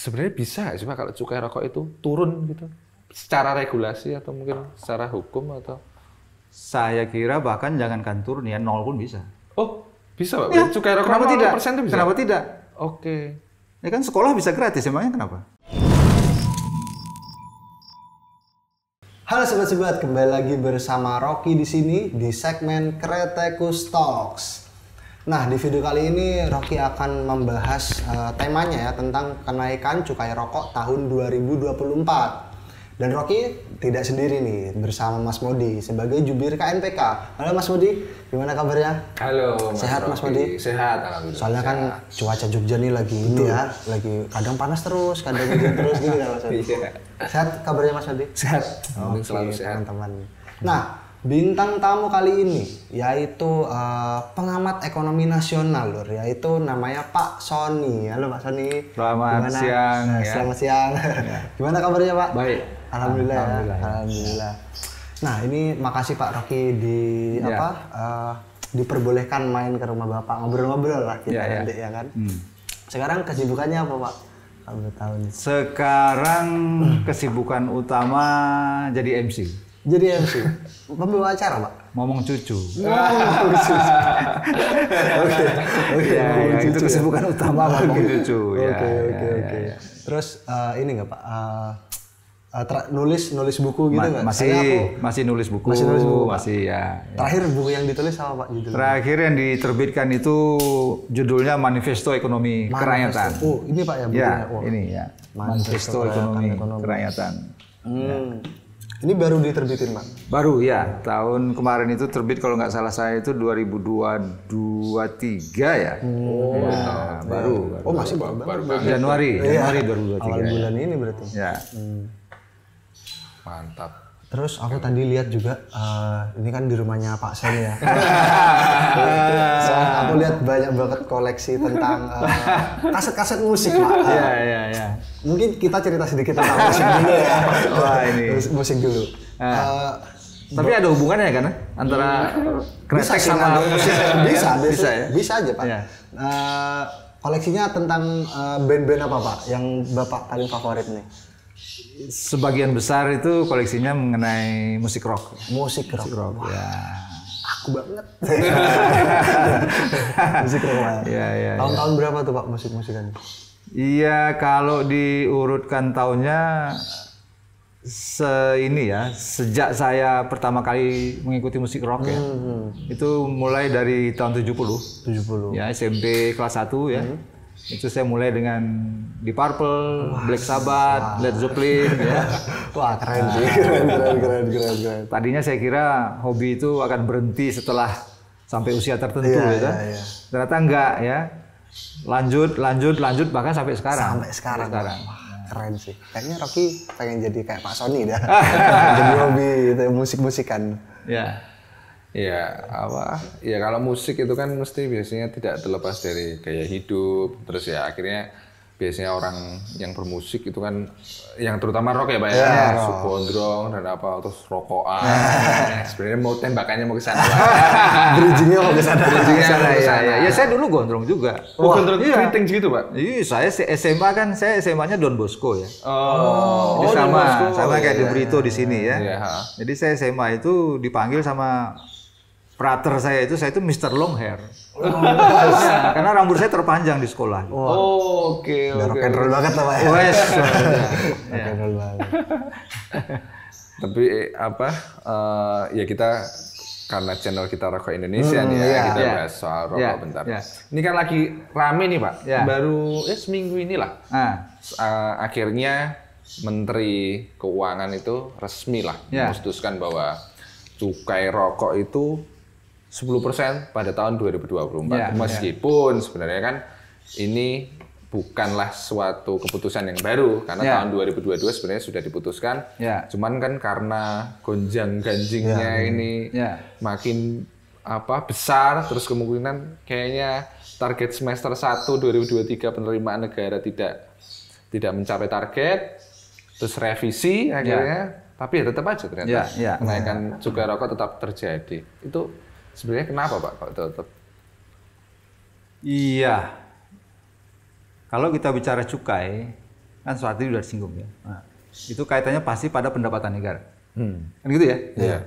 sebenarnya bisa nggak sih Pak kalau cukai rokok itu turun gitu? Secara regulasi atau mungkin secara hukum atau? Saya kira bahkan jangankan turun ya, 0 pun bisa. Oh, bisa Pak? Ya, Cukai rokok kenapa tidak? 0% itu bisa? Kenapa tidak? Oke. Ya kan sekolah bisa gratis, emangnya kenapa? Halo sobat-sobat, kembali lagi bersama Rocky di sini di segmen Kretekus Talks. Nah, di video kali ini Rocky akan membahas temanya ya tentang kenaikan cukai rokok tahun 2024. Dan Rocky tidak sendiri nih, bersama Mas Modi sebagai jubir KNPK. Halo Mas Modi, gimana kabarnya? Halo Mas Sehat Rocky. Mas Modi? Sehat alhamdulillah. Soalnya kan cuaca Jogja nih lagi ini ya, lagi kadang panas terus, kadang hujan terus gitu kan Mas Modi. Iya. Sehat kabarnya Mas Modi? Sehat. Oke, Selalu sehat. teman-teman. Nah, bintang tamu kali ini yaitu pengamat ekonomi nasional lur, yaitu namanya Pak Sony. Halo Pak Sony. Selamat siang, Nah, ya. Selamat siang. Gimana kabarnya Pak? Baik. Alhamdulillah. Alhamdulillah, ya. Alhamdulillah. Nah, ini makasih Pak Rocky Ya. diperbolehkan main ke rumah Bapak ngobrol-ngobrol lah kita Ya. nanti ya kan. Sekarang kesibukannya apa Pak? Kalau boleh tahu nih. Sekarang kesibukan utama jadi MC. Jadi MC, pembawa acara Pak? Ngomong cucu. Oke, Ya, itu kesibukan utama ngomong cucu. Ya, Oke. ya. Terus ini nggak Pak? Nulis buku gitu nggak? Masih nulis buku. Masih nulis buku, Pak? Masih ya. Terakhir buku yang ditulis apa Pak judulnya? Terakhir yang diterbitkan itu judulnya Manifesto Ekonomi Kerakyatan. Oh, ini Pak ya bukunya. Ya, Oh. ini ya. Manifesto Ekonomi Kerakyatan. Ini baru diterbitin Pak? Baru ya, tahun kemarin itu terbit kalau nggak salah saya itu 2023 ya. Ya, baru. Oh masih baru. Januari 2023. Awal bulan ini berarti. Ya. Mantap. Terus aku tadi lihat juga, ini kan di rumahnya Pak Sen ya. Aku lihat banyak banget koleksi tentang kaset-kaset musik Pak. Ya. Mungkin kita cerita sedikit tentang musik dulu ya. Wah, ini. Musik dulu. Tapi ada hubungannya kan antara kretek sih, sama ada. musik? Bisa ya. Bisa aja Pak. Ya. Koleksinya tentang band-band apa Pak yang Bapak paling favorit nih? Sebagian besar itu koleksinya mengenai musik rock. Musik rock. Rock, ya. Aku banget. Musik rock Pak. Ya. Tahun-tahun berapa tuh Pak musik-musikan? Iya, kalau diurutkan tahunnya sejak saya pertama kali mengikuti musik rock ya. Itu mulai dari tahun 70. 70. Ya, SMP kelas 1 ya. Itu saya mulai dengan Deep Purple, Black Sabbath, Led Zeppelin ya. Wah, keren sih. Keren. Tadinya saya kira hobi itu akan berhenti setelah sampai usia tertentu ya. Ternyata enggak ya. Lanjut bahkan sampai sekarang. Sampai sekarang. Wah, keren sih. Kayaknya Rocky pengen jadi kayak Pak Sony dah. Jadi hobi itu musik-musikan. Ya. Ya kalau musik itu kan mesti biasanya tidak terlepas dari gaya hidup, terus ya akhirnya biasanya orang yang bermusik itu kan yang terutama rock ya Pak ya, gondrong dan apa terus rokokan. Sebenarnya mau tembakannya mau ke sana. Bridging-nya mau ke sana. Ya saya dulu gondrong juga. Oh, gondrong keriting gitu Pak? Iya, saya SMA kan, saya SMA-nya Don Bosco ya. Oh, sama kayak di Brito di sini ya. Iya. Jadi saya SMA itu dipanggil sama frater saya itu Mr. Long Hair. Ya, karena rambut saya terpanjang di sekolah. Oke. Rock and roll banget lah Pak ya. Rock and roll banget. Tapi ya kita karena channel kita Rokok Indonesia nih ya, kita bahas soal rokok bentar. Ini kan lagi rame nih Pak, baru seminggu inilah. Akhirnya Menteri Keuangan itu resmi lah memutuskan bahwa cukai rokok itu 10% pada tahun 2024. Meskipun sebenarnya kan ini bukanlah suatu keputusan yang baru karena tahun 2022 sebenarnya sudah diputuskan. Cuman kan karena gonjang-ganjingnya ini makin besar, terus kemungkinan kayaknya target semester 1 2023 penerimaan negara tidak mencapai target, terus revisi akhirnya, tapi tetap aja ternyata kenaikan cukai rokok tetap terjadi. Itu sebenarnya kenapa Pak kalau tetap? Iya. Kalau kita bicara cukai, kan tadi sudah disinggung ya. Nah, itu kaitannya pasti pada pendapatan negara. Kan gitu ya? Iya.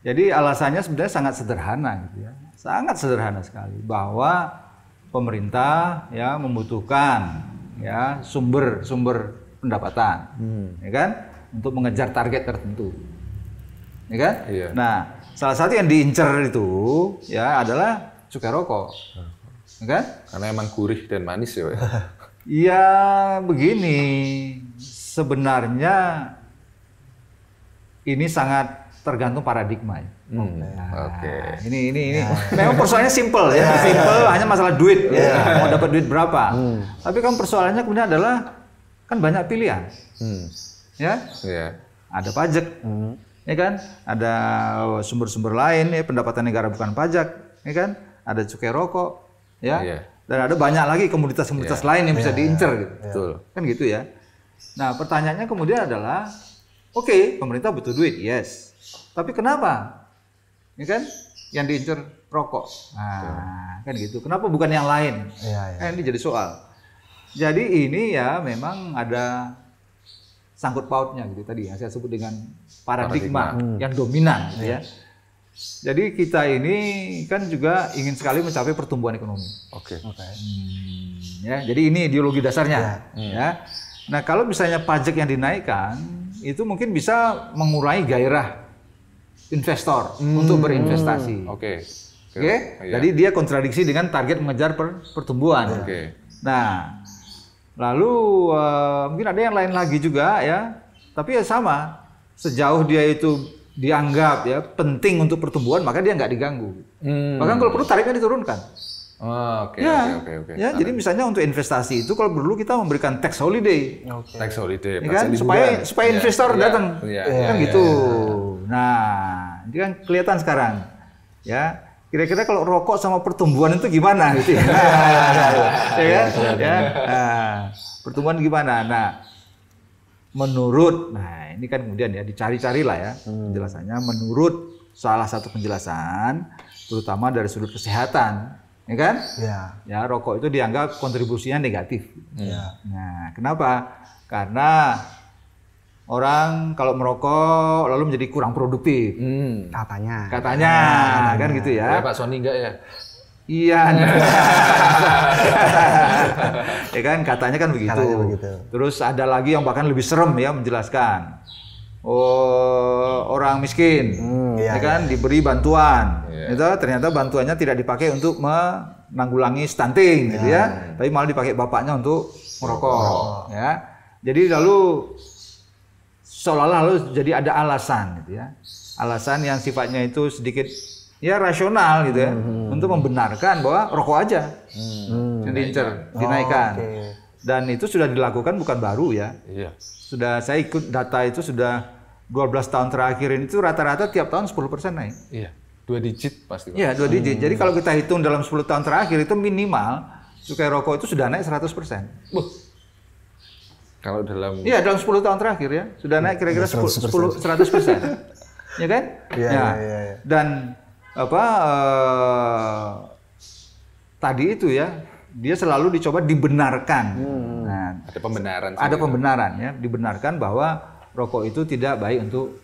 Jadi alasannya sebenarnya sangat sederhana gitu ya. Sangat sederhana sekali bahwa pemerintah ya membutuhkan ya sumber pendapatan. Ya kan? Untuk mengejar target tertentu. Ya kan? Iya. Nah, salah satu yang diincar itu ya adalah cukai rokok. Ya kan? Karena emang gurih dan manis ya. Ya begini, sebenarnya ini sangat tergantung paradigma ya. Oke. Ini memang persoalannya simple ya, simple hanya masalah duit ya, mau dapat duit berapa. Tapi kan persoalannya kemudian adalah kan banyak pilihan, ya. Iya. Ada pajak, ya kan? Ada sumber-sumber lain ya, pendapatan negara bukan pajak, ya kan? Ada cukai rokok, ya. Iya. Dan ada banyak lagi komoditas-komoditas lain yang bisa diincar gitu. Betul. Kan gitu ya. Nah, pertanyaannya kemudian adalah, oke, pemerintah butuh duit, yes. Tapi kenapa? Ya kan? Yang diincar rokok. Nah, kan gitu. Kenapa bukan yang lain? Kan ini jadi soal. Jadi ini ya memang ada sangkut pautnya gitu tadi yang saya sebut dengan paradigma. Yang dominan gitu ya. Jadi kita ini kan juga ingin sekali mencapai pertumbuhan ekonomi. Oke. Ya, jadi ini ideologi dasarnya. Ya. Nah, kalau misalnya pajak yang dinaikkan, itu mungkin bisa mengurangi gairah investor untuk berinvestasi. Oke. Jadi dia kontradiksi dengan target mengejar pertumbuhan. Nah, lalu mungkin ada yang lain lagi juga ya. Tapi ya sama. Sejauh dia itu dianggap ya penting untuk pertumbuhan, maka dia nggak diganggu. Bahkan kalau perlu tarifnya diturunkan. Oke. Ya, jadi misalnya untuk investasi itu kalau perlu kita memberikan tax holiday. Tax holiday. Ya kan? Supaya investor datang. Kan gitu. Nah, ini kan kelihatan sekarang. Ya, kira-kira kalau rokok sama pertumbuhan itu gimana gitu ya? Ya kan? Ya. Nah, pertumbuhan gimana? Nah, menurut, nah ini kan kemudian ya dicari-carilah ya penjelasannya. Menurut salah satu penjelasan, terutama dari sudut kesehatan, ya kan? Ya rokok itu dianggap kontribusinya negatif. Nah, kenapa? Karena orang kalau merokok lalu menjadi kurang produktif. Katanya, kan gitu ya. Ya Pak Sony enggak ya? Iya. Ya kan katanya kan begitu. Terus ada lagi yang bahkan lebih serem ya menjelaskan. Orang miskin, ya kan diberi bantuan. Itu ternyata bantuannya tidak dipakai untuk menanggulangi stunting gitu ya. Tapi malah dipakai bapaknya untuk merokok ya. Jadi lalu seolah-olah lalu jadi ada alasan gitu ya. Alasan yang sifatnya itu sedikit ya rasional gitu ya, untuk membenarkan bahwa rokok aja yang diincar, dinaikkan. Dan itu sudah dilakukan bukan baru ya. Sudah saya ikut data itu sudah 12 tahun terakhir ini tuh rata-rata tiap tahun 10% naik. Iya, 2 digit pasti. Iya, 2 digit. Jadi kalau kita hitung dalam 10 tahun terakhir itu minimal cukai rokok itu sudah naik 100%. Kalau dalam... Iya, dalam 10 tahun terakhir ya, sudah naik kira-kira 100%. Ya kan? Iya. Dan tadi itu ya dia selalu dicoba dibenarkan. Nah, ada pembenaran. Ada pembenaran ya, dibenarkan bahwa rokok itu tidak baik untuk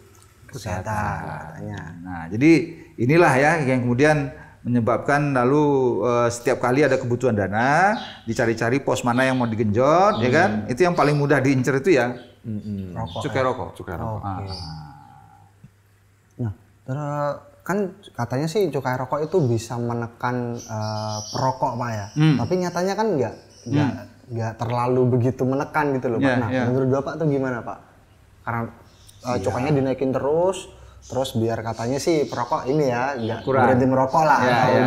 kesehatan. Nah, jadi inilah ya yang kemudian menyebabkan lalu setiap kali ada kebutuhan dana dicari-cari pos mana yang mau digenjot, ya kan? Itu yang paling mudah diincar itu ya cukai rokok. Nah, kan katanya sih cukai rokok itu bisa menekan perokok Pak ya. Tapi nyatanya kan nggak terlalu begitu menekan gitu loh Pak. Nah, menurut Bapak tuh gimana Pak? Karena cukainya dinaikin terus biar katanya sih perokok ini ya nggak berhenti merokok lah,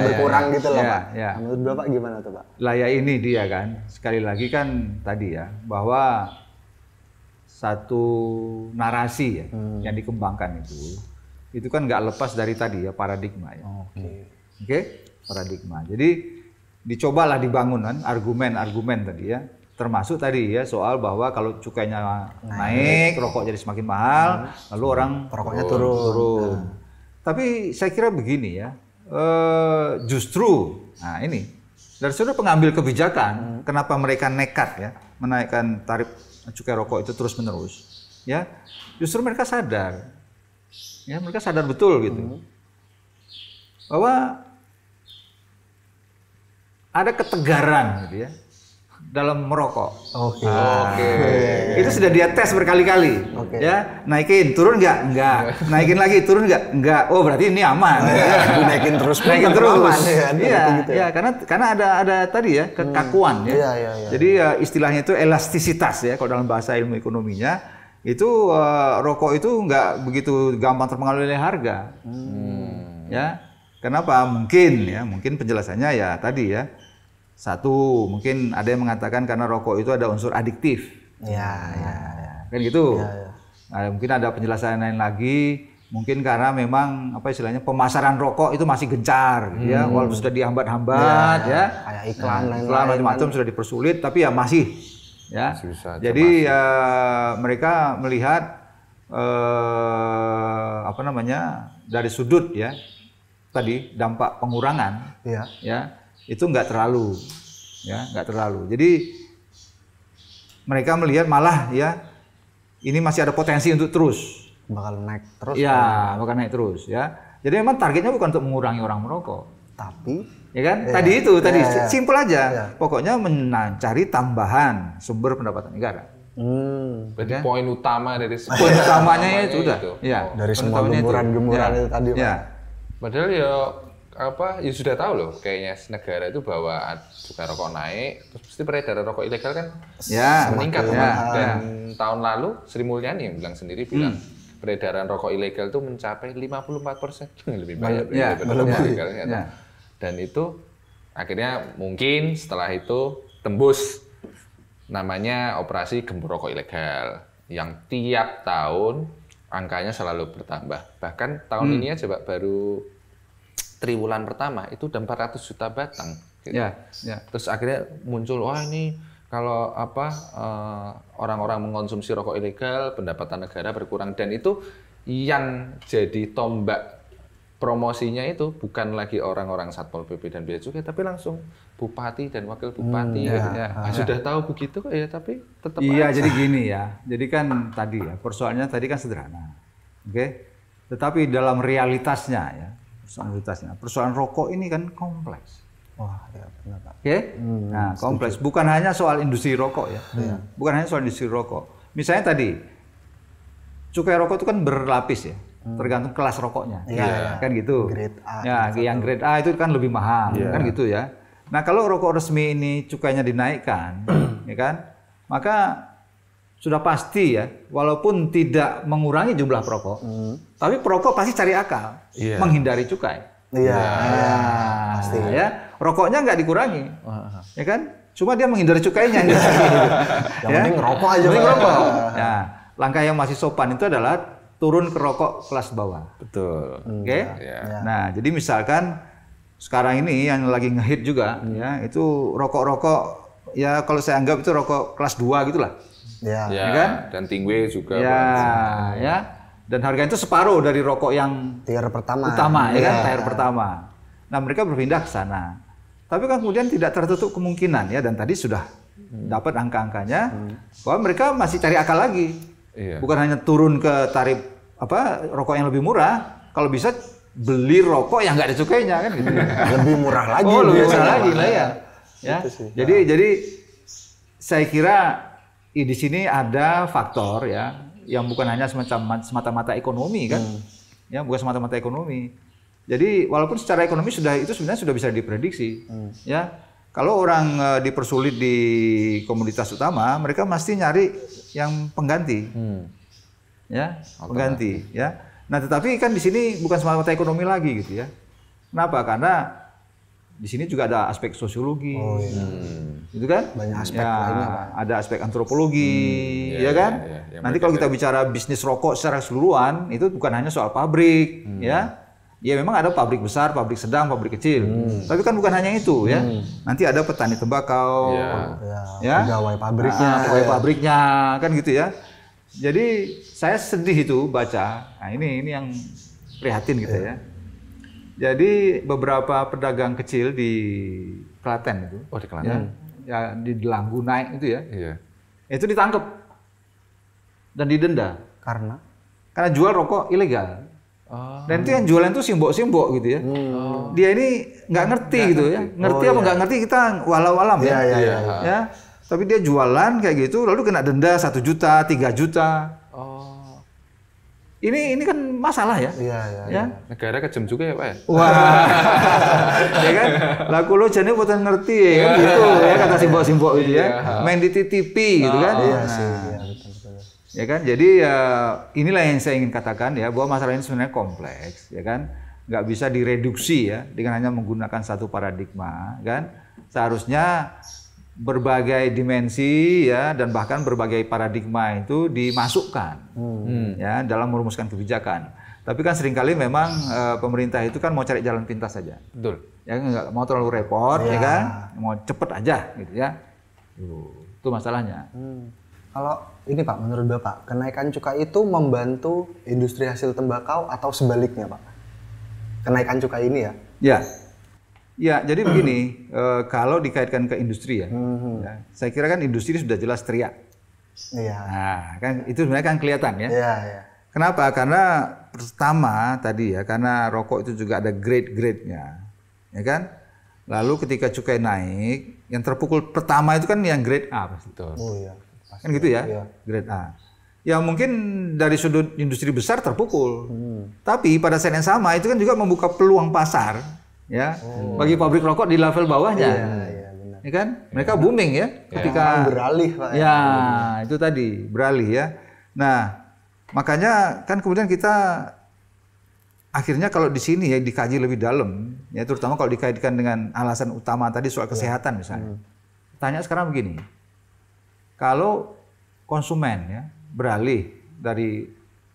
berkurang gitu loh Pak. Nah, menurut Bapak gimana tuh Pak? Lah ya ini dia kan, sekali lagi kan tadi ya bahwa satu narasi ya yang dikembangkan itu kan nggak lepas dari tadi ya paradigma ya. Oke, paradigma. Jadi dicobalah dibangun kan argumen tadi ya. Termasuk tadi ya soal bahwa kalau cukainya naik, rokok jadi semakin mahal, lalu orang rokoknya turun. Tapi saya kira begini ya, justru, nah ini dari sudut pengambil kebijakan, kenapa mereka nekat ya menaikkan tarif cukai rokok itu terus-menerus, ya justru mereka sadar, ya mereka sadar betul gitu, bahwa ada ketegaran gitu ya dalam merokok. Oke. Itu sudah dia tes berkali-kali. Ya, naikin, turun nggak? Enggak. Naikin lagi, turun nggak? Enggak. Oh, berarti ini aman. Naikin terus. Naikin terus. Aman, ya, gitu iya, karena ada tadi ya kekakuan ya. Iya. Jadi istilahnya itu elastisitas ya kalau dalam bahasa ilmu ekonominya. Itu rokok itu nggak begitu gampang terpengaruh oleh harga. Ya. Kenapa? Mungkin penjelasannya ya tadi ya. Satu, mungkin ada yang mengatakan karena rokok itu ada unsur adiktif. Ya. Kan gitu. Ya. Nah, mungkin ada penjelasan lain lagi, mungkin karena memang apa istilahnya pemasaran rokok itu masih gencar gitu ya. Walaupun sudah dihambat-hambat ya. Kayak iklan macam-macam sudah dipersulit tapi ya masih ya. Jadi mereka melihat dari sudut ya. Tadi dampak pengurangan ya itu nggak terlalu. Jadi mereka melihat malah ya ini masih ada potensi untuk terus bakal naik terus. Ya, bakal naik terus ya. Jadi memang targetnya bukan untuk mengurangi orang merokok, tapi ya kan? Tadi simpel aja. Pokoknya mencari tambahan sumber pendapatan negara. Berarti poin utama dari poin utamanya itu udah. Ya, dari semua gemuran-gemuran itu tadi. Ya. Padahal ya sudah tahu loh kayaknya negara itu bahwa cukai rokok naik, terus pasti peredaran rokok ilegal kan meningkat dan tahun lalu Sri Mulyani yang bilang peredaran rokok ilegal itu mencapai 54%, lebih banyak daripada rokok ilegal kan. Dan itu akhirnya mungkin setelah itu tembus namanya operasi gembur rokok ilegal yang tiap tahun angkanya selalu bertambah. Bahkan tahun ini aja Pak, baru triwulan pertama itu udah 400 juta batang. Gitu. Terus akhirnya muncul, wah ini kalau orang-orang mengkonsumsi rokok ilegal, pendapatan negara berkurang. Dan itu yang jadi tombak promosinya itu bukan lagi orang-orang Satpol PP dan Bea Cukai, tapi langsung bupati dan wakil bupati. Sudah tahu begitu kok ya, tapi tetap jadi gini ya. Jadi kan tadi ya, persoalannya tadi kan sederhana. Tetapi dalam realitasnya ya, persoalan rokok ini kan kompleks. Wah, ya benar Pak. Nah, kompleks. Bukan hanya soal industri rokok ya. Bukan hanya soal industri rokok. Misalnya tadi, cukai rokok itu kan berlapis ya. Tergantung kelas rokoknya. Kan gitu. Grade A. Ya, yang grade A itu kan lebih mahal. Kan gitu ya. Nah, kalau rokok resmi ini cukainya dinaikkan, ya kan? Maka sudah pasti ya, walaupun tidak mengurangi jumlah perokok, tapi perokok pasti cari akal menghindari cukai. Pasti ya. Rokoknya nggak dikurangi, ya kan? Cuma dia menghindari cukainya. Yang penting rokok aja. Nah, langkah yang masih sopan itu adalah turun ke rokok kelas bawah. Betul. Nah, jadi misalkan sekarang ini yang lagi ngehit juga, ya itu rokok-rokok ya kalau saya anggap itu rokok kelas 2 gitulah. Ya kan? Dan tingwe juga. Dan harganya itu separuh dari rokok yang tier pertama. Tier pertama. Nah, mereka berpindah ke sana. Tapi kan kemudian tidak tertutup kemungkinan ya, dan tadi sudah dapat angka-angkanya bahwa mereka masih cari akal lagi. Bukan hanya turun ke tarif rokok yang lebih murah, kalau bisa beli rokok yang nggak ada cukainya kan gitu. Lebih murah lagi. Lebih murah lagi lah ya. Jadi saya kira di sini ada faktor ya yang bukan hanya semata-mata ekonomi kan, ya bukan semata-mata ekonomi. Jadi walaupun secara ekonomi itu sebenarnya sudah bisa diprediksi, ya kalau orang dipersulit di komoditas utama, mereka pasti nyari yang pengganti, pengganti, ya. Nah tetapi kan di sini bukan semata-mata ekonomi lagi gitu ya. Kenapa? Karena di sini juga ada aspek sosiologi, gitu kan? Banyak aspek lainnya, Pak. Ada aspek antropologi, ya kan? Nanti kalau kita bicara bisnis rokok secara keseluruhan, itu bukan hanya soal pabrik, ya. Ya memang ada pabrik besar, pabrik sedang, pabrik kecil. Tapi kan bukan hanya itu, ya. Nanti ada petani tembakau, pegawai pabriknya, kan gitu ya. Jadi saya sedih itu baca. Nah ini yang prihatin gitu ya. Jadi beberapa pedagang kecil di Klaten itu. Oh, di Klaten. Ya di Delanggu naik itu ya. Iya. Itu ditangkap dan didenda. Karena jual rokok ilegal. Oh. Dan itu yang jualan itu simbok-simbok gitu ya. Dia ini nggak ngerti gitu ya. Ngerti apa nggak ngerti kita walau alam ya. Ya. Tapi dia jualan kayak gitu, lalu kena denda 1 juta, 3 juta. Oh. Ini kan masalah ya. Iya. Negara kejam juga ya Pak ya? Wah, ya kan? Lah kulo jane boten ngerti ya kan gitu ya kata simbok-simbok gitu ya. Main di TV gitu kan. Iya sih, iya betul. Ya kan, jadi ya inilah yang saya ingin katakan ya, bahwa masalah ini sebenarnya kompleks, ya kan, nggak bisa direduksi ya dengan hanya menggunakan satu paradigma, kan, seharusnya berbagai dimensi ya dan bahkan berbagai paradigma itu dimasukkan ya dalam merumuskan kebijakan. Tapi kan seringkali memang pemerintah itu kan mau cari jalan pintas saja, Betul. ya nggak mau terlalu repot, ya kan, mau cepet aja gitu ya, itu masalahnya. Kalau ini Pak, menurut Bapak, kenaikan cukai itu membantu industri hasil tembakau atau sebaliknya Pak? Kenaikan cukai ini ya? Ya, jadi begini, kalau dikaitkan ke industri ya, saya kira kan industri sudah jelas teriak. Iya. Nah, kan itu sebenarnya kan kelihatan ya. Iya. Kenapa? Karena pertama tadi ya, karena rokok itu juga ada grade-grade-nya, ya kan? Lalu ketika cukai naik, yang terpukul pertama itu kan yang grade A pasti. Betul. Oh iya. Kan gitu ya, grade A. Ya mungkin dari sudut industri besar terpukul. Tapi pada saat yang sama itu kan juga membuka peluang pasar ya bagi pabrik rokok di level bawahnya. Iya, benar. Ya kan? Mereka booming ya ketika beralih Pak. Ya, itu tadi, beralih ya. Nah, makanya kan kemudian kita akhirnya kalau di sini ya dikaji lebih dalam ya, terutama kalau dikaitkan dengan alasan utama tadi soal kesehatan misalnya. Tanya sekarang begini. Kalau konsumen ya beralih dari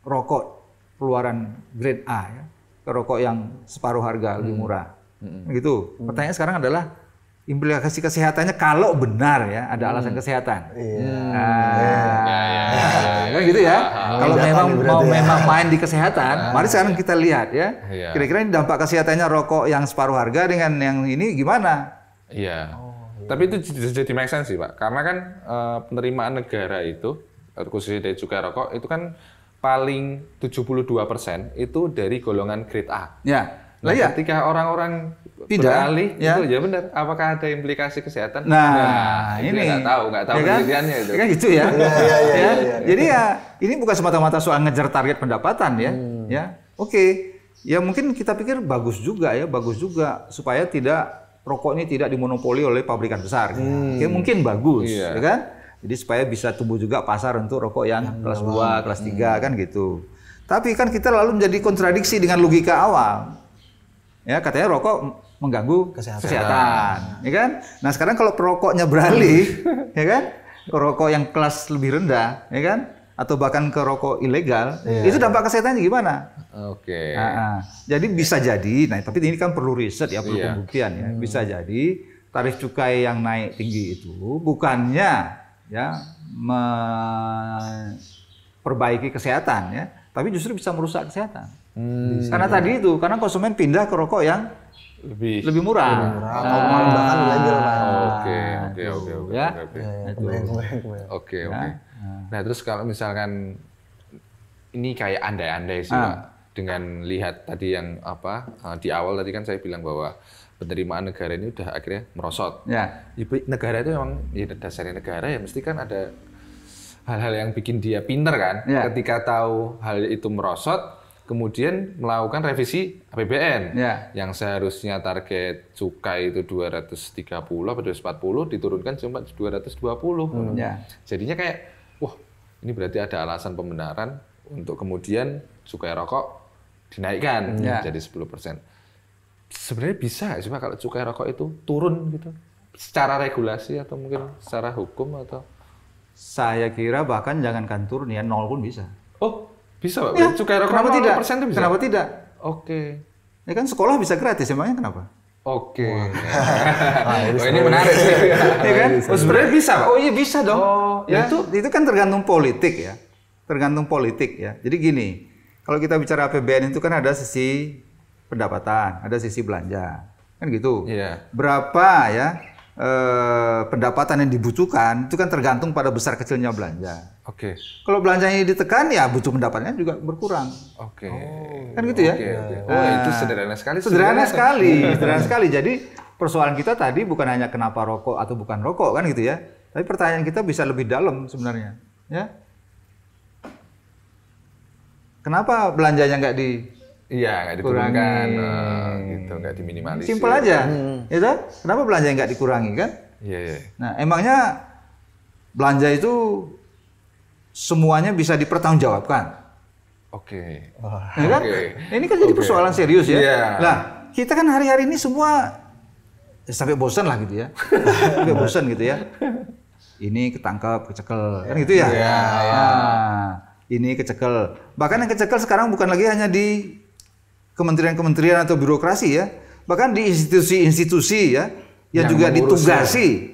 rokok keluaran grade A ya ke rokok yang separuh harga lebih murah, gitu. Pertanyaan sekarang adalah implikasi kesehatannya kalau benar ya ada alasan kesehatan. Kan gitu ya. Kalau memang main di kesehatan, mari sekarang kita lihat ya. Kira-kira ini dampak kesehatannya rokok yang separuh harga dengan yang ini gimana? Iya. Tapi itu jadi make sense sih Pak, karena kan penerimaan negara itu, khususnya dari cukai rokok, itu kan paling 72% itu dari golongan grade A. Ya. Nah, ketika orang-orang beralih, itu ya benar, apakah ada implikasi kesehatan? Nah ini nggak tahu ya penelitiannya kan? itu. Ya kan gitu ya. Jadi ya, ini bukan semata-mata soal ngejar target pendapatan ya. Ya, oke. Ya mungkin kita pikir bagus juga supaya rokok ini tidak dimonopoli oleh pabrikan besar. Ya mungkin bagus, ya kan? Jadi supaya bisa tumbuh juga pasar untuk rokok yang kelas 2, kelas 3 kan gitu. Tapi kan kita lalu menjadi kontradiksi dengan logika awal. Ya, katanya rokok mengganggu kesehatan, ya kan? Nah, sekarang kalau perokoknya beralih, ya kan? Ke rokok yang kelas lebih rendah, ya kan? Atau bahkan ke rokok ilegal, itu dampak kesehatannya gimana? Oke. Jadi bisa jadi, nah tapi ini kan perlu riset ya, perlu pembuktian ya. Bisa jadi tarif cukai yang naik tinggi itu bukannya ya memperbaiki kesehatan ya, tapi justru bisa merusak kesehatan. Karena tadi itu, karena konsumen pindah ke rokok yang lebih murah. Atau bahkan ilegal Pak. Oke. Nah, terus kalau misalkan ini kayak andai-andai sih Pak, dengan lihat tadi yang di awal tadi kan saya bilang bahwa penerimaan negara ini udah akhirnya merosot. Ya. Negara itu memang ya dasarnya negara ya mesti kan ada hal-hal yang bikin dia pinter kan. Ya. Ketika tahu hal itu merosot, kemudian melakukan revisi APBN yang seharusnya target cukai itu 230 atau 240 diturunkan cuma 220. Jadinya kayak wah, ini berarti ada alasan pembenaran untuk kemudian cukai rokok dinaikkan jadi 10%. Sebenarnya bisa nggak sih Pak kalau cukai rokok itu turun gitu? Secara regulasi atau mungkin secara hukum atau? Saya kira bahkan jangankan turun ya, 0 pun bisa. Oh, bisa Pak? Ya, cukai rokok kenapa tidak? 0% itu bisa? Kenapa tidak? Oke. Ya kan sekolah bisa gratis, emangnya kenapa? Oke. Ini menarik sih. Ya kan? Sebenarnya bisa Pak? Oh iya bisa dong. Ya itu kan tergantung politik ya. Tergantung politik ya. Jadi gini, kalau kita bicara APBN itu kan ada sisi pendapatan, ada sisi belanja. kan gitu. Iya. Berapa ya pendapatan yang dibutuhkan itu kan tergantung pada besar kecilnya belanja. Oke. Kalau belanjanya ditekan ya butuh pendapatannya juga berkurang. Oke. Kan gitu ya. Oh, itu sederhana sekali. Sederhana sekali. Jadi persoalan kita tadi bukan hanya kenapa rokok atau bukan rokok kan gitu ya. Tapi pertanyaan kita bisa lebih dalam sebenarnya. Ya. Kenapa belanjanya nggak diturunkan, gitu, nggak diminimalisir. Simpel aja, gitu. Kenapa belanja nggak dikurangi kan? Iya. Nah, emangnya belanja itu semuanya bisa dipertanggungjawabkan? Oke. Ya kan? Ini kan jadi persoalan serius ya. Iya. Nah, kita kan hari-hari ini semua sampai bosan lah gitu ya. Sampai bosan gitu ya. Ini ketangkep, kecekel, kan gitu ya? Iya. Nah, ini kecekel. Bahkan yang kecekel sekarang bukan lagi hanya di kementerian-kementerian atau birokrasi ya, bahkan di institusi-institusi ya, yang juga ditugasi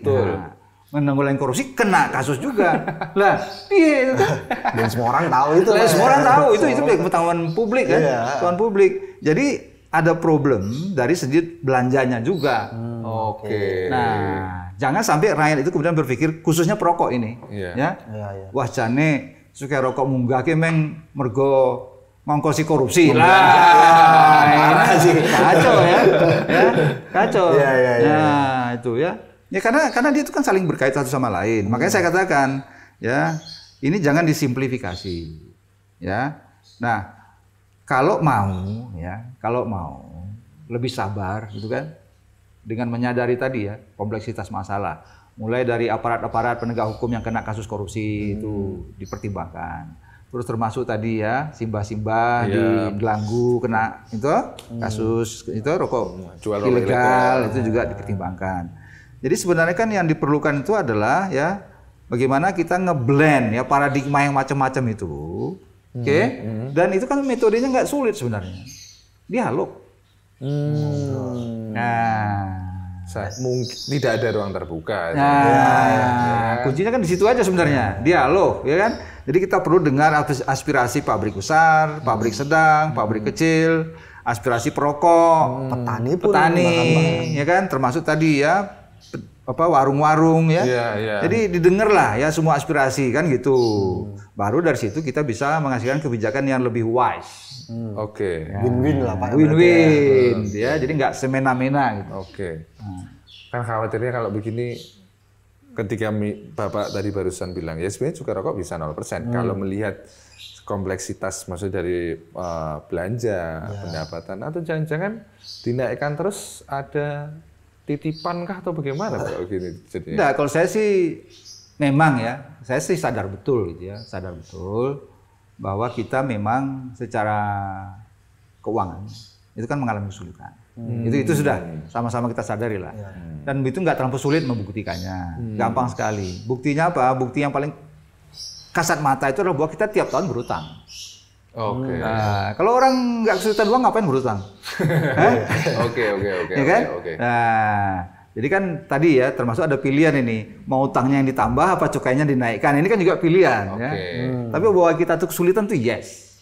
menanggulangi korupsi kena kasus juga. Lah, iya itu kan. Dan semua orang tahu itu. Semua orang tahu itu pengetahuan publik kan, pengetahuan publik. Jadi ada problem dari segi belanjanya juga. Oke. Nah, jangan sampai rakyat itu kemudian berpikir khususnya perokok ini, ya. Wah, jane suka rokok munggah ki meng mergo ngongkosi korupsi lah. Kacau ya. Kacau. Nah, itu ya. Ya karena dia itu kan saling berkaitan satu sama lain. Makanya saya katakan, ya, ini jangan disimplifikasi. Ya. Nah, kalau mau lebih sabar gitu kan. Dengan menyadari tadi ya, kompleksitas masalah. Mulai dari aparat-aparat penegak hukum yang kena kasus korupsi itu dipertimbangkan. Terus termasuk tadi ya simbah-simbah di Gelanggu kena itu kasus itu rokok jual ilegal itu juga dipertimbangkan. Jadi sebenarnya kan yang diperlukan itu adalah ya bagaimana kita ngeblend ya paradigma yang macam-macam itu, oke? Dan itu kan metodenya nggak sulit sebenarnya, dialog. Mungkin tidak ada ruang terbuka. Kuncinya kan di situ aja sebenarnya, dialog, ya kan? Jadi kita perlu dengar aspirasi pabrik besar, pabrik sedang, pabrik kecil, aspirasi perokok, petani, ya kan? Termasuk tadi ya warung-warung ya. Jadi didengarlah ya semua aspirasi kan gitu. Baru dari situ kita bisa menghasilkan kebijakan yang lebih wise. Oke. Win-win lah Pak. Win-win ya. Jadi nggak semena-mena gitu. Oke. Kan khawatirnya kalau begini ketika Bapak tadi barusan bilang ya sebenarnya juga rokok bisa 0%. Kalau melihat kompleksitas maksudnya dari belanja, pendapatan atau jangan-jangan dinaikkan terus ada titipan kah atau bagaimana Pak gini jadinya? Nah, kalau saya sih memang ya, saya sih sadar betul gitu ya, sadar betul bahwa kita memang secara keuangan itu kan mengalami kesulitan. Itu sudah sama-sama kita sadari lah. Dan itu nggak terlalu sulit membuktikannya, gampang sekali. Buktinya apa? Bukti yang paling kasat mata itu adalah bahwa kita tiap tahun berutang. Oke. Nah, kalau orang nggak kesulitan uang ngapain berutang? Oke. Ya kan? Nah, jadi kan tadi ya termasuk ada pilihan ini, mau utangnya yang ditambah apa cukainya dinaikkan. Ini kan juga pilihan ya. Tapi bahwa kita tuh kesulitan tuh yes.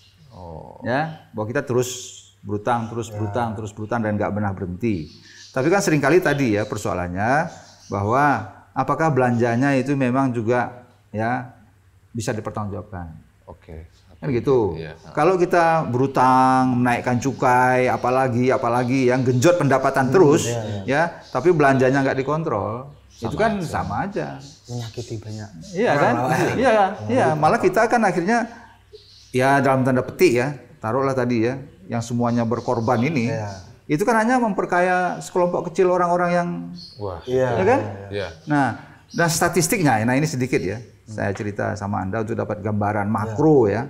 Ya, bahwa kita terus berutang dan nggak pernah berhenti. Tapi kan seringkali tadi ya persoalannya bahwa apakah belanjanya itu memang juga ya bisa dipertanggungjawabkan. Oke. Kan gitu. Kalau kita berutang, menaikkan cukai, apalagi yang genjot pendapatan terus, ya, tapi belanjanya nggak dikontrol, itu kan sama aja. Menyakiti banyak. Iya kan? Iya. Malah kita kan akhirnya, ya dalam tanda petik ya, taruhlah tadi ya, yang semuanya berkorban ini, itu kan hanya memperkaya sekelompok kecil orang-orang yang, ya kan? Nah, dan statistiknya, nah ini sedikit ya, saya cerita sama Anda untuk dapat gambaran makro ya.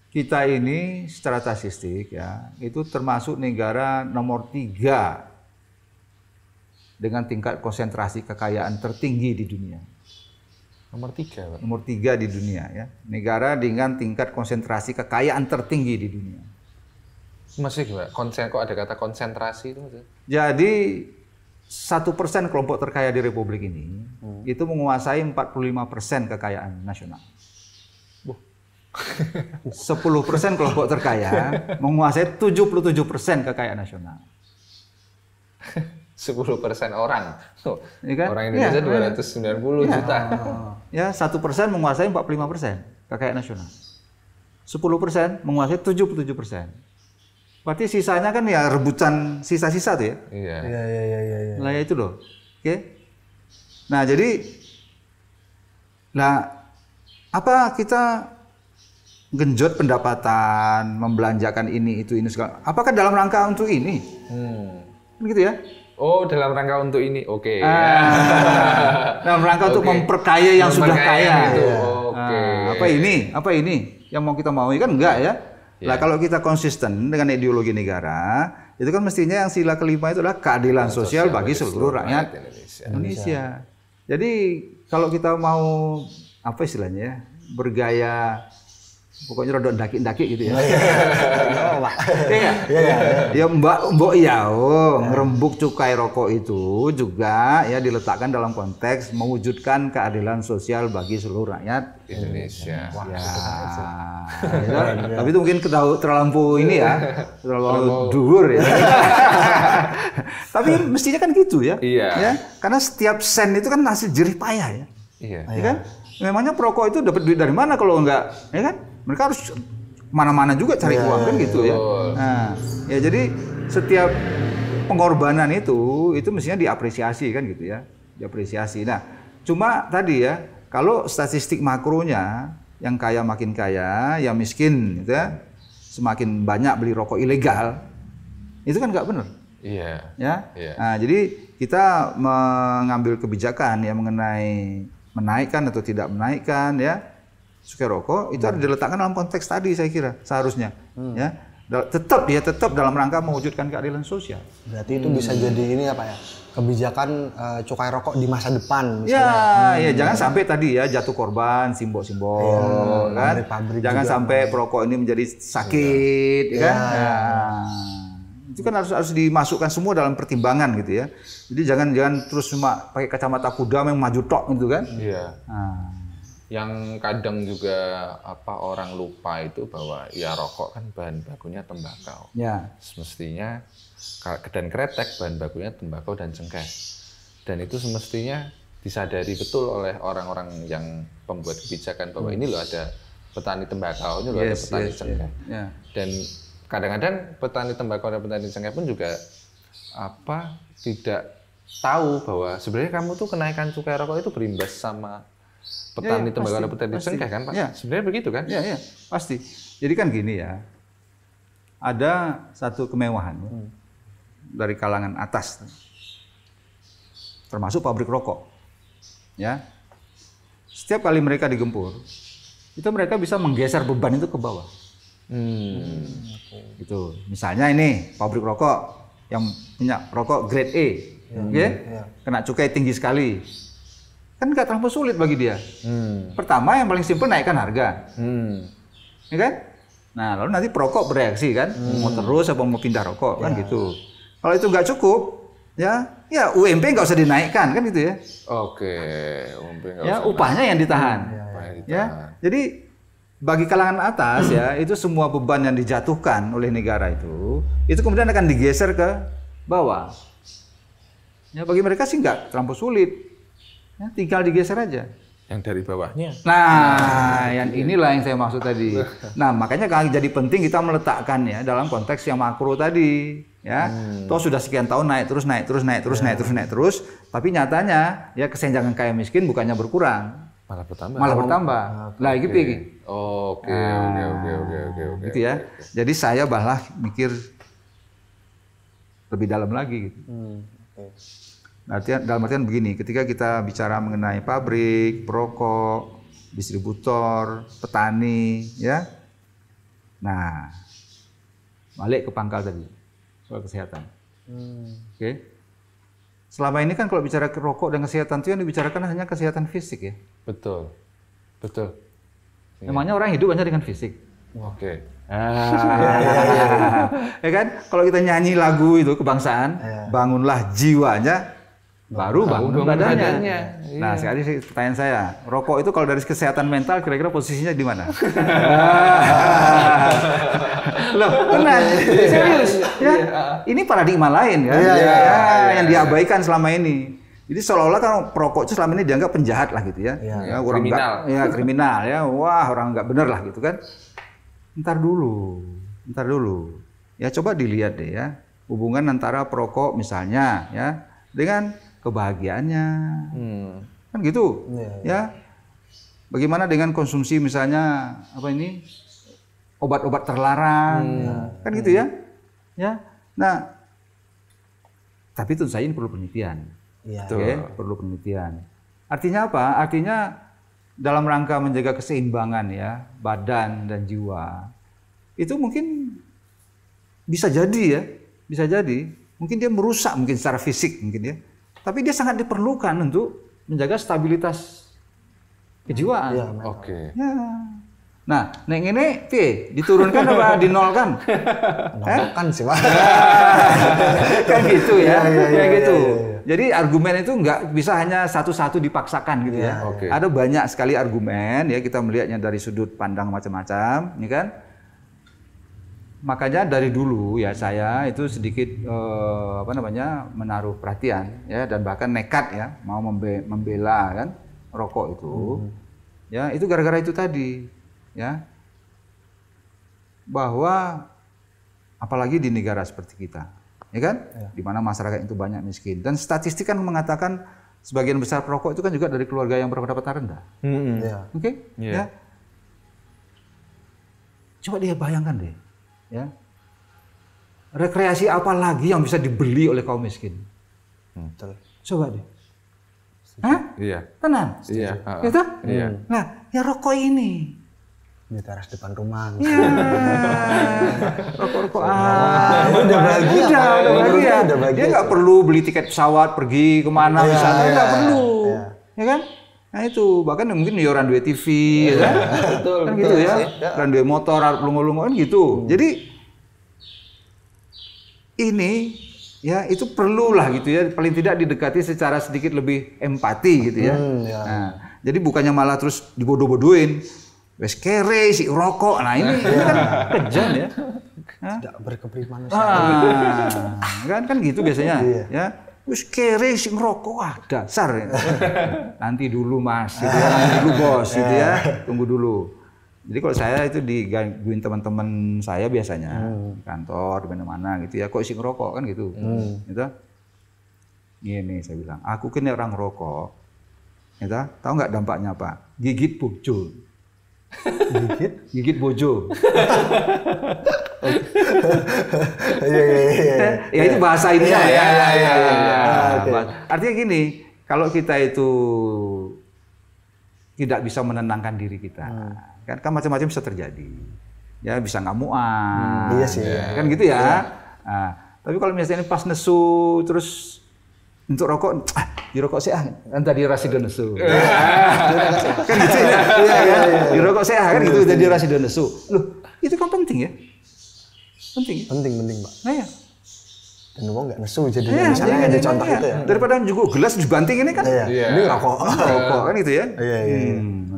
Kita ini secara statistik ya, itu termasuk negara nomor 3 dengan tingkat konsentrasi kekayaan tertinggi di dunia. Nomor 3, Pak? Nomor 3 di dunia ya. Negara dengan tingkat konsentrasi kekayaan tertinggi di dunia. Maksudnya gimana? Kok ada kata konsentrasi itu maksudnya? Jadi 1% kelompok terkaya di Republik ini itu menguasai 45% kekayaan nasional. 10% kelompok terkaya menguasai 77% kekayaan nasional. 10% orang. Tuh, ya kan? Orang Indonesia 290 juta. Ya, 1% menguasai 45% kekayaan nasional. 10% menguasai 77%. Berarti sisanya kan ya rebutan sisa-sisa tuh ya. Iya. Nah, ya itu loh. Oke. Nah, jadi apa kita genjot pendapatan, membelanjakan ini itu segala. Apakah dalam rangka untuk ini? Gitu ya? Oh, dalam rangka untuk ini, oke. Dalam rangka untuk memperkaya yang sudah kaya. Gitu. Oke. Apa ini? Yang mau kita mau kan enggak ya? Nah, kalau kita konsisten dengan ideologi negara, itu kan mestinya yang sila kelima itu adalah keadilan sosial bagi seluruh rakyat Indonesia. Jadi kalau kita mau apa istilahnya ya, bergaya pokoknya rodok daki-daki gitu ya. Ya mbok ngerembuk cukai rokok itu juga ya diletakkan dalam konteks mewujudkan keadilan sosial bagi seluruh rakyat Indonesia. Tapi itu mungkin terlampau ini ya, terlalu dhuwur ya. Tapi mestinya kan gitu ya. Ya, karena setiap sen itu kan hasil jerih payah ya. Iya. Ya kan? Memangnya perokok itu dapat duit dari mana kalau enggak, ya kan? Mereka harus mana-mana juga cari uang kan gitu ya. Nah, ya jadi setiap pengorbanan itu mestinya diapresiasi kan gitu ya, diapresiasi. Nah, cuma tadi ya, kalau statistik makronya yang kaya makin kaya, yang miskin gitu ya, semakin banyak beli rokok ilegal, itu kan nggak benar. Iya. Ya. Nah, jadi kita mengambil kebijakan ya mengenai menaikkan atau tidak menaikkan ya cukai rokok itu harus diletakkan dalam konteks tadi saya kira seharusnya ya tetap dalam rangka mewujudkan keadilan sosial. Berarti itu bisa jadi ini apa ya, kebijakan cukai rokok di masa depan misalnya. Ya jangan sampai tadi ya jatuh korban simbol-simbol kan, jangan sampai perokok ini menjadi sakit kan. Itu kan harus dimasukkan semua dalam pertimbangan gitu ya. Jadi jangan terus cuma pakai kacamata kuda yang maju tok gitu kan. Iya. Yang kadang juga orang lupa itu bahwa ya rokok kan bahan bakunya tembakau. Ya. Semestinya dan kretek bahan bakunya tembakau dan cengkeh. Dan itu semestinya disadari betul oleh orang-orang yang pembuat kebijakan bahwa ini loh ada petani tembakau, ini loh ada petani cengkeh. Dan kadang-kadang petani tembakau dan petani cengkeh pun juga tidak tahu bahwa sebenarnya kamu tuh kenaikan cukai rokok itu berimbas sama petani tembakau dan petani cengkeh kan Pak? Sebenarnya begitu kan? Iya, pasti. Jadi kan gini ya, ada satu kemewahan dari kalangan atas, termasuk pabrik rokok. Ya, setiap kali mereka digempur, itu mereka bisa menggeser beban itu ke bawah. Gitu. Misalnya ini pabrik rokok yang punya rokok grade A, kena cukai tinggi sekali. Kan nggak terlalu sulit bagi dia. Pertama yang paling simpel naikkan harga, ya kan? Nah lalu nanti perokok bereaksi kan, mau terus apa mau pindah rokok kan gitu. Kalau itu nggak cukup, ya UMP nggak usah dinaikkan kan gitu ya. Oke, UMP nggak usah. Upahnya yang ditahan. Ya, jadi bagi kalangan atas ya itu semua beban yang dijatuhkan oleh negara itu kemudian akan digeser ke bawah. Ya bagi mereka sih nggak terlalu sulit. Ya, tinggal digeser aja. Yang dari bawahnya. Nah, yang inilah yang saya maksud tadi. Nah, makanya jadi penting kita meletakkan ya dalam konteks yang makro tadi. Ya, toh sudah sekian tahun naik terus. Tapi nyatanya ya kesenjangan kaya miskin bukannya berkurang, malah bertambah. Lah, gitu. Oke. Gitu ya. Jadi saya malah mikir lebih dalam lagi gitu. Dalam artian begini, ketika kita bicara mengenai pabrik, perokok, distributor, petani, ya. Nah, balik ke pangkal tadi, soal kesehatan. Oke. Selama ini kan kalau bicara rokok dan kesehatan itu yang dibicarakan hanya kesehatan fisik ya. Betul. Emangnya orang hidup hanya dengan fisik? Oke. Ya kan? Kalau kita nyanyi lagu itu kebangsaan, bangunlah jiwanya, baru bangun badannya. Iya. Nah, sekali pertanyaan saya, rokok itu kalau dari kesehatan mental kira-kira posisinya di mana? Loh, benar, serius. Ya, ini paradigma lain kan, yang diabaikan selama ini. Jadi seolah-olah kan perokok itu selama ini dianggap penjahat lah gitu ya. Orang kriminal. Kriminal ya. Wah, orang nggak bener lah gitu kan. Ntar dulu. Ya coba dilihat deh ya. Hubungan antara perokok misalnya ya dengan kebahagiaannya. Kan gitu. Ya. Bagaimana dengan konsumsi misalnya obat-obat terlarang. Kan gitu ya. Ya. Nah, tapi tentu saja ini perlu penelitian. Perlu penelitian. Artinya apa? Artinya dalam rangka menjaga keseimbangan ya badan dan jiwa itu mungkin bisa jadi. Mungkin dia merusak mungkin secara fisik mungkin ya. Tapi dia sangat diperlukan untuk menjaga stabilitas kejiwaan. Oke. Ya. Nah, neng ini diturunkan apa dinolkan? Nolkan sih, Pak. Kan gitu ya. Kayak gitu. Jadi argumen itu nggak bisa hanya satu-satu dipaksakan gitu ya. Ada banyak sekali argumen ya, kita melihatnya dari sudut pandang macam-macam, ya kan? Makanya dari dulu ya saya itu sedikit menaruh perhatian ya dan bahkan nekat ya mau membela kan rokok itu. Ya, itu gara-gara itu tadi ya. Bahwa apalagi di negara seperti kita. Ya kan? Di mana masyarakat itu banyak miskin dan statistik kan mengatakan sebagian besar perokok itu kan juga dari keluarga yang berpendapatan rendah. Oke? Ya. Coba dia bayangkan deh, ya. Rekreasi apa lagi yang bisa dibeli oleh kaum miskin? Coba deh. Hah? Iya. Tenang. Iya. Gitu? Iya. Nah, ya rokok ini. Di teras depan rumah. Iya. Rokok-rokok. Udah bahagia. Dia nggak perlu beli tiket pesawat pergi kemana misalnya, nggak perlu. Ya kan? Nah itu, bahkan mungkin iuran duit TV, ya kan? Betul. Kan gitu ya. Dan duit motor, lungo-lungo kan gitu. Jadi ini ya itu perlulah gitu ya, paling tidak didekati secara sedikit lebih empati gitu ya. Nah, jadi bukannya malah terus dibodoh-bodohin. Wes kere si rokok. Nah ini kan kejam ya. Tidak berkeprimanusiaan. Kan gitu biasanya ya. Wes kere si ngerokok, wah dasar ya. Nanti dulu Mas gitu ya. Nanti dulu Bos gitu ya. Tunggu dulu. Jadi kalau saya itu digangguin teman-teman saya biasanya di kantor, di mana-mana gitu ya. Kok si ngerokok kan gitu. Gitu. Gini saya bilang, aku kini orang ngerokok. Gitu. Tahu nggak dampaknya apa? Gigit bojo. Gigit bojo. Ya itu bahasa ini ya. Artinya gini, kalau kita itu tidak bisa menenangkan diri kita, kan macam-macam bisa terjadi. Ya bisa ngamuan. Iya sih. Kan gitu ya. Nah, tapi kalau misalnya pas nesu terus untuk rokok, dirokok sih tadi rasido nesu. Kan gitu ya. Dirokok sih kan gitu jadi rasido nesu. Loh, itu kan penting ya. Penting, Pak. Nah ya. Dan uang nggak nesu jadi misalnya ada contoh itu ya. Daripada juga gelas dibanting ini kan. Ini rokok. Rokok kan gitu ya.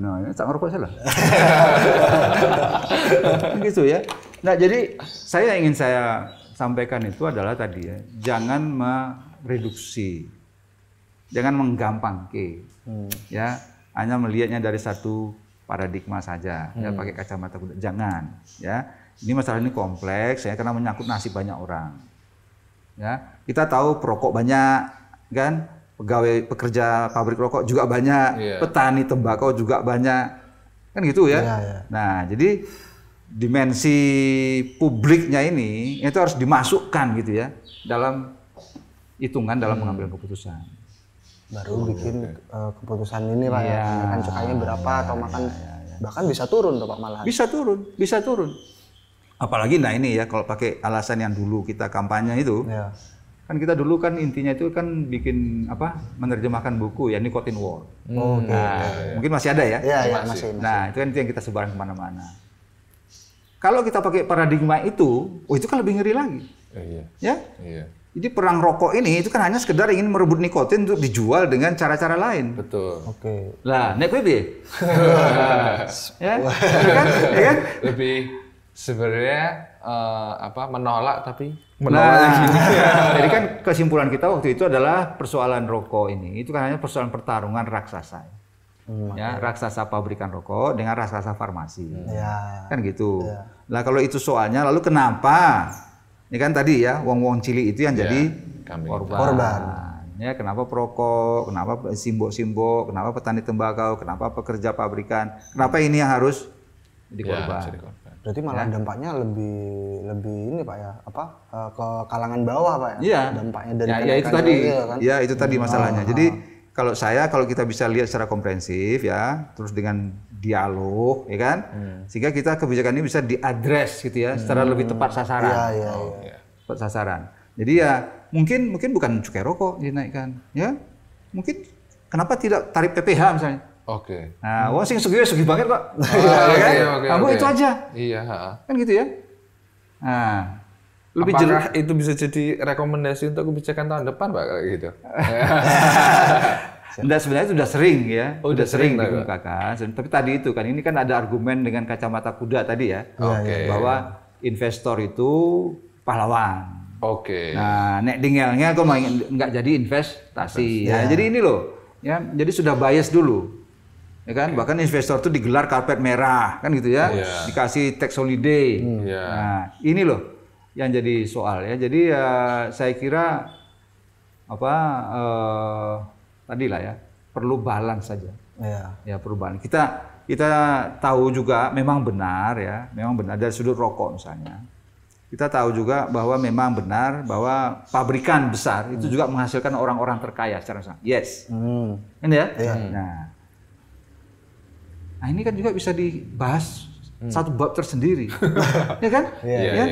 Nah, ini tak ngerokok salah. Gitu ya. Nah, jadi ingin saya sampaikan itu adalah tadi ya, jangan mereduksi. Jangan menggampang ya, hanya melihatnya dari satu paradigma saja, ya pakai kacamata kuda. Jangan, ya. Ini masalah ini kompleks, ya, karena menyangkut nasib banyak orang. Ya, kita tahu perokok banyak, kan? Pegawai pekerja pabrik rokok juga banyak, petani tembakau juga banyak, kan gitu ya. Nah, jadi dimensi publiknya ini itu harus dimasukkan gitu ya dalam hitungan dalam mengambil keputusan. Baru bikin keputusan ini Pak ya, makan cukainya berapa atau makan bahkan bisa turun tuh Pak malahan. Bisa turun. Apalagi nah ini ya kalau pakai alasan yang dulu kita kampanye itu. Kan kita dulu kan intinya itu kan bikin menerjemahkan buku ya Nicotine War. Mungkin masih ada ya? Iya, masih. Nah, itu kan yang kita sebarkan kemana-mana. Kalau kita pakai paradigma itu, itu kan lebih ngeri lagi. Ya? Jadi perang rokok ini itu kan hanya sekedar ingin merebut nikotin untuk dijual dengan cara-cara lain. Betul. Oke. Lah, nek kowe piye? Ya kan? Lebih sebenarnya menolak tapi menolaknya gini. Jadi kan kesimpulan kita waktu itu adalah persoalan rokok ini itu kan hanya persoalan pertarungan raksasa. Ya, raksasa pabrikan rokok dengan raksasa farmasi. Kan gitu. Lah kalau itu soalnya lalu kenapa? Ini kan tadi ya, wong-wong cilik itu yang jadi korban. Ya, kenapa perokok, kenapa simbok-simbok, kenapa petani tembakau, kenapa pekerja pabrikan, kenapa ini yang harus dikorban? Berarti malah dampaknya lebih ini Pak ya, ke kalangan bawah Pak ya? Iya. Dampaknya dari itu tadi. Kan? Ya, itu tadi masalahnya. Jadi kalau kita bisa lihat secara komprehensif ya, terus dengan dialog, ya kan, sehingga kita kebijakan ini bisa diadres gitu ya, secara lebih tepat sasaran. Tepat sasaran. Jadi ya mungkin bukan cukai rokok dinaikkan, ya, mungkin kenapa tidak tarif PPH misalnya? Oke. Nah, wong sing segi banget Pak. Kamu itu aja. Iya. Kan gitu ya. Nah, lebih apakah itu bisa jadi rekomendasi untuk kebijakan tahun depan Pak kayak gitu? Enggak, sebenarnya itu sudah sering ya. Sudah sering dikemukakan. Tapi tadi itu kan ini kan ada argumen dengan kacamata kuda tadi ya. Bahwa investor itu pahlawan. Nah, nek dingelnya kok nggak jadi investasi. Ya, jadi ini loh. Ya, jadi sudah bias dulu. Ya kan? Bahkan investor itu digelar karpet merah kan gitu ya. Dikasih tax holiday. Nah, ini loh yang jadi soal ya. Jadi ya saya kira tadilah ya, perlu balance saja. Ya perlu balance. Kita tahu juga memang benar dari sudut rokok misalnya. Kita tahu juga bahwa memang benar bahwa pabrikan besar itu juga menghasilkan orang-orang terkaya secara langsung. Yes. Ini ya. Nah, ini kan juga bisa dibahas satu bab tersendiri. Ya kan?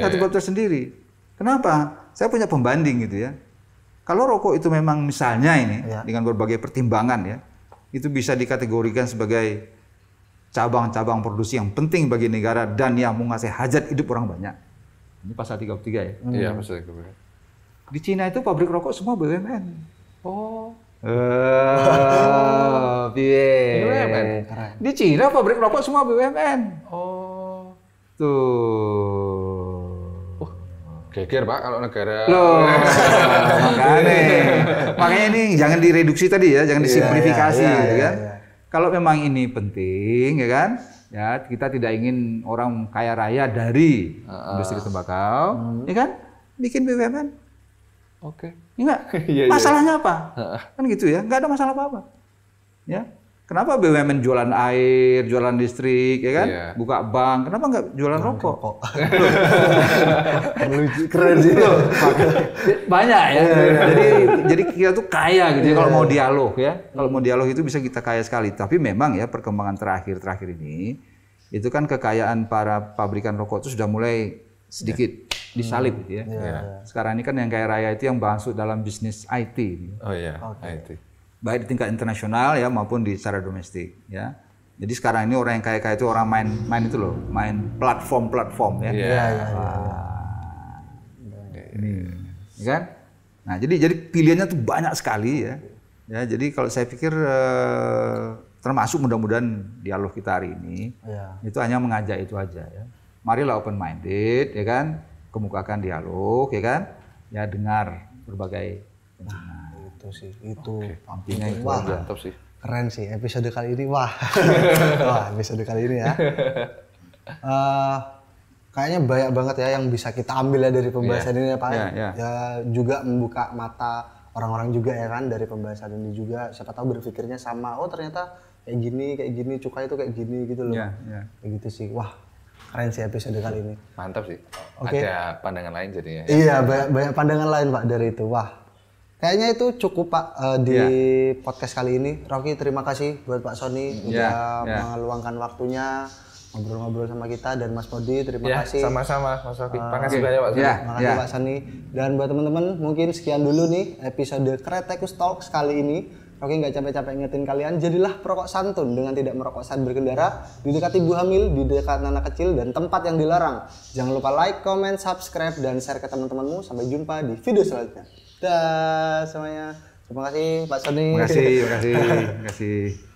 Satu bab tersendiri. Kenapa? Saya punya pembanding gitu ya. Kalau rokok itu memang misalnya ini dengan berbagai pertimbangan ya, itu bisa dikategorikan sebagai cabang-cabang produksi yang penting bagi negara dan yang menguasai hajat hidup orang banyak. Ini pasal 33 ya. Iya, pasal 33. Di Cina itu pabrik rokok semua BUMN. BUMN. Di Cina pabrik rokok semua BUMN. Tuh. Geger Pak kalau negara. Loh, makanya ini jangan direduksi tadi ya, jangan disimplifikasi gitu kan. Kalau memang ini penting ya kan, ya kita tidak ingin orang kaya raya dari industri tembakau, ya kan, bikin BUMN. Enggak. Masalahnya apa? Kan gitu ya, nggak ada masalah apa-apa. Ya. Kenapa BUMN jualan air, jualan listrik, ya kan? Buka bank, kenapa nggak jualan rokok? Keren sih. Banyak ya. Jadi kita tuh kaya gitu ya kalau mau dialog ya. Kalau mau dialog itu bisa kita kaya sekali. Tapi memang ya perkembangan terakhir ini, itu kan kekayaan para pabrikan rokok itu sudah mulai sedikit disalip gitu ya. Sekarang ini kan yang kaya raya itu yang masuk dalam bisnis IT. IT. Baik di tingkat internasional ya maupun di secara domestik ya. Jadi sekarang ini orang yang kaya-kaya itu orang main itu loh, main platform ya. Ini, ya kan? Nah, jadi pilihannya tuh banyak sekali ya. Ya, jadi kalau saya pikir termasuk mudah-mudahan dialog kita hari ini itu hanya mengajak itu aja ya. Marilah open minded ya kan, kemukakan dialog ya kan. Ya dengar berbagai itu sih, itu intinya itu aja. Mantap sih. Keren sih episode kali ini, episode kali ini ya. Kayaknya banyak banget ya yang bisa kita ambil ya dari pembahasan ini ya Pak. Ya juga membuka mata orang-orang juga ya kan dari pembahasan ini juga. Siapa tahu berpikirnya sama, oh ternyata kayak gini, cukai itu kayak gini gitu loh. Kayak gitu sih. Wah, keren sih episode kali ini. Mantap sih. Ada pandangan lain jadinya. Iya, banyak pandangan lain Pak dari itu. Wah. Kayaknya itu cukup Pak di podcast kali ini. Rocky, terima kasih buat Pak Sony udah meluangkan waktunya ngobrol-ngobrol sama kita, dan Mas Modi terima kasih. Sama-sama Mas Rocky. Makasih banyak Pak Sony. Terima kasih Pak Sony. Dan buat teman-teman mungkin sekian dulu nih episode Kretekus Talks kali ini. Rocky nggak capek-capek ngingetin kalian, jadilah perokok santun dengan tidak merokok saat berkendara, di dekat ibu hamil, di dekat anak kecil, dan tempat yang dilarang. Jangan lupa like, comment, subscribe, dan share ke teman-temanmu. Sampai jumpa di video selanjutnya. Dah semuanya. Terima kasih Pak Sony. Terima kasih.